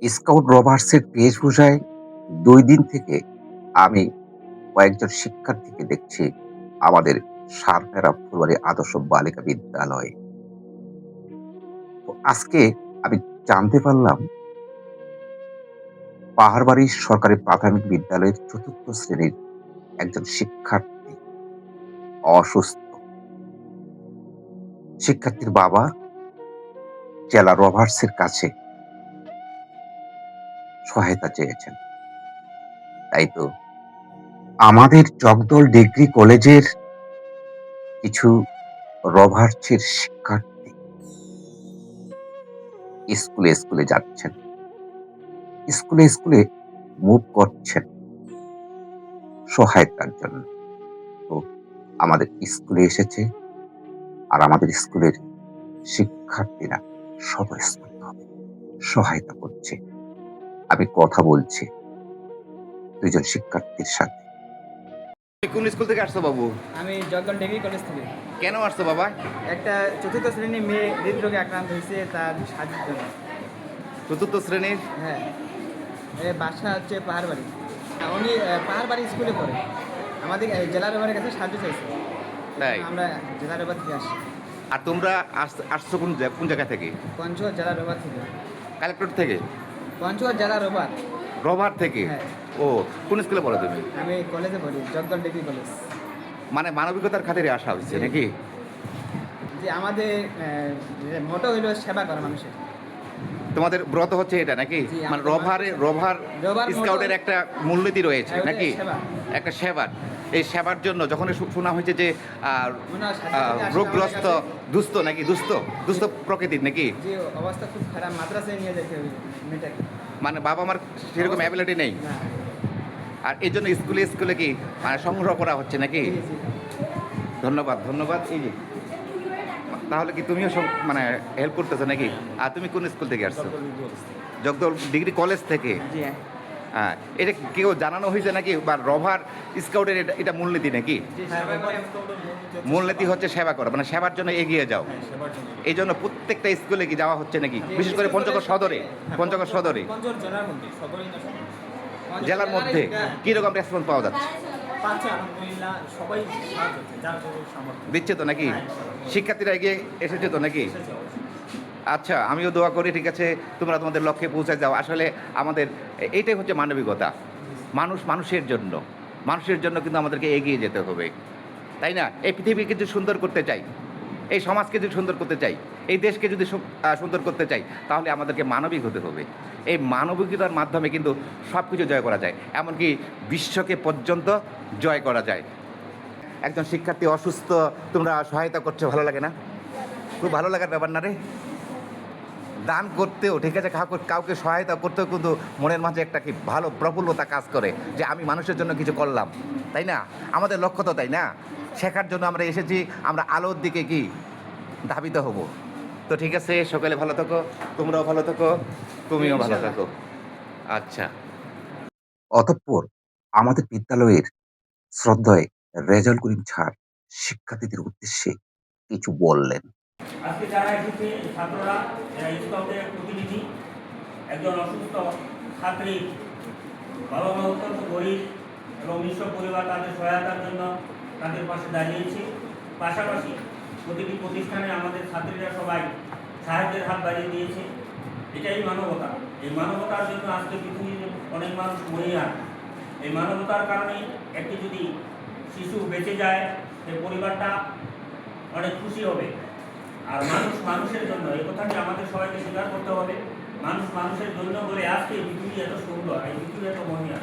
Scout রবার্টসের বেশভূষায় ২ দিন থেকে আমি কয়েকজন শিক্ষার্থীকে দেখছি আমাদের সারফেরা ফুলবাড়ী আদর্শ বালিকা বিদ্যালয়ে। তো আজকে আমি জানতে পারলাম পাহাড়বাড়ি সরকারি প্রাথমিক বিদ্যালয়ের ৪র্থ শ্রেণীর একজন শিক্ষার্থী অসুস্থ। শিক্ষার্থীর বাবা জেলা রবার্টসের কাছে সহায়তা চেয়েছেন। তাই তো আমাদের জগদল ডিগ্রি কলেজের কিছু রবার্টসের শিক্ষার্থী স্কুলে যাচ্ছেন। স্কুলে মুভ করছেন সহায়তার জন্য। তো আমাদের স্কুলে এসেছে আর আমাদের স্কুলের শিক্ষার্থীরা স্বতঃস্ফূর্তভাবে সহায়তা করছে। আমি কথা বলছি ২ জন শিক্ষার্থীর সাথে। কোন স্কুল থেকে আসছো বাবু? আমি জগদল ডিগ্রি কলেজ থেকে। কেন আসছো বাবা? একটা চতুর্থ শ্রেণীর মেয়ে হৃদরোগে আক্রান্ত হয়েছে, তার সাহায্যের জন্য। চতুর্থ শ্রেণীর? হ্যাঁ, বাসা হচ্ছে পাহাড়বাড়ি। উনি পাহাড়বাড়ি স্কুলে পড়ে, আমাদের জেলা রোভারের কাছে সাহায্য চাইছে। তাই? আমরা জেলা রোভার থেকে আসি। আর তোমরা আসছো কোন জায়গা থেকে? পঞ্চগড় জেলা রোভার থেকে। কালেক্টর থেকে? পঞ্চগড় জেলা রোভার। রভার থেকে? হ্যাঁ। ও, কোন স্কুলে পড়ো তুমি? আমি কলেজে পড়ি, জগদল ডিগ্রি কলেজ। মানে মানবিকতার খাতিরে আসা হয়েছে জি। নাকি? যে আমাদের মোটো হইল সেবা করা মানুষের। তোমাদের ব্রত হচ্ছে এটা নাকি? জি, মানে আমাদের রোভার রোভার স্কাউটের মতো- একটা মূলনীতি রয়েছে হ্যাঁ, নাকি? সেবা। একটা সেবার। এই সেবার জন্য যখন শোনা হয়েছে যে ওনার সাথে সাথে আসলে রোগগ্রস্ত, আমাদের কাছে- দুস্থ নাকি, দুস্থ প্রকৃতির নাকি? যে অবস্থা খুব খারাপ, মাদ্রাসায় নিয়ে যেতে হবে মেয়েটাকে। মানে বাবা মার সেরকম অ্যাবিলিটি নেই, না। আর এই জন্য স্কুলে কি মানে সংগ্রহ করা হচ্ছে নাকি? জি, জি। ধন্যবাদ। এই যে তাহলে কি তুমিও মানে হেল্প করতেছো নাকি? আর তুমি কোন স্কুল থেকে আসছো? জগদল ডিগ্রি কলেজ থেকে? জি, হ্যাঁ। হ্যাঁ, এটা কেউ জানানো হয়েছে নাকি, বা রভার স্কাউটের এটা মূলনীতি নাকি? মূলনীতি হচ্ছে সেবা করা, মানে সেবার জন্য এগিয়ে যাও। এই জন্য প্রত্যেকটা স্কুলে কি যাওয়া হচ্ছে নাকি? বিশেষ করে পঞ্চগড় সদরে? জেলার মধ্যে কিরকম রেসপন্স পাওয়া যাচ্ছে? দিচ্ছে তো নাকি? শিক্ষার্থীরা এগিয়ে এসেছে তো নাকি? আচ্ছা, আমিও দোয়া করি, ঠিক আছে, তোমরা তোমাদের লক্ষ্যে পৌঁছে যাও। আসলে আমাদের এইটাই হচ্ছে মানবিকতা। মানুষের জন্য কিন্তু আমাদেরকে এগিয়ে যেতে হবে, তাই না? এই পৃথিবীকে যদি সুন্দর করতে চাই, এই সমাজকে যদি সুন্দর করতে চাই, এই দেশকে যদি সুন্দর করতে চাই, তাহলে আমাদেরকে মানবিক হতে হবে। এই মানবিকতার মাধ্যমে কিন্তু সব কিছু জয় করা যায়, এমনকি বিশ্বকে পর্যন্ত জয় করা যায়। একজন শিক্ষার্থী অসুস্থ, তোমরা সহায়তা করছো, ভালো লাগে না? খুব ভালো লাগার ব্যাপার না রে? দান করতেও, ঠিক আছে, কাউকে সহায়তা করতেও কিন্তু মনের মাঝে একটা কি ভালো প্রফুল্লতা কাজ করে, যে আমি মানুষের জন্য কিছু করলাম, তাই না? আমাদের লক্ষ্য তো তাই না? শেখার জন্য আমরা এসেছি, আমরা আলোর দিকে কি ধাবিত হব। তো ঠিক আছে, সকালে ভালো থাকো, তোমরাও ভালো থাকো, তুমিও ভালো থাকো। আচ্ছা। অতঃপর আমাদের বিদ্যালয়ের শ্রদ্ধেয় রেজাউল করিম স্যার শিক্ষার্থীদের উদ্দেশ্যে কিছু বললেন। আজকে যারা এসেছে ছাত্ররা, এরা স্কাউটের প্রতিনিধি, একজন অসুস্থ ছাত্রী, বাবা মা অত্যন্ত গরিব এবং নিঃস্ব পরিবার, তাদের সহায়তার জন্য তাদের পাশে দাঁড়িয়েছে। পাশাপাশি প্রতিটি প্রতিষ্ঠানে আমাদের ছাত্রীরা সবাই সাহায্যের হাত বাড়িয়ে দিয়েছে। এটাই মানবতা। এই মানবতার জন্য আজকে পৃথিবীর অনেক মানুষ মরিয়া। এই মানবতার কারণে একটি যদি শিশু বেঁচে যায়, সেই পরিবারটা অনেক খুশি হবে। আর মানুষের জন্য, এই কথাটি আমাদের সবাইকে স্বীকার করতে হবে। মানুষের জন্য বলে আজকে এই পৃথিবী এত সুন্দর, এই পৃথিবী এত মহিয়া।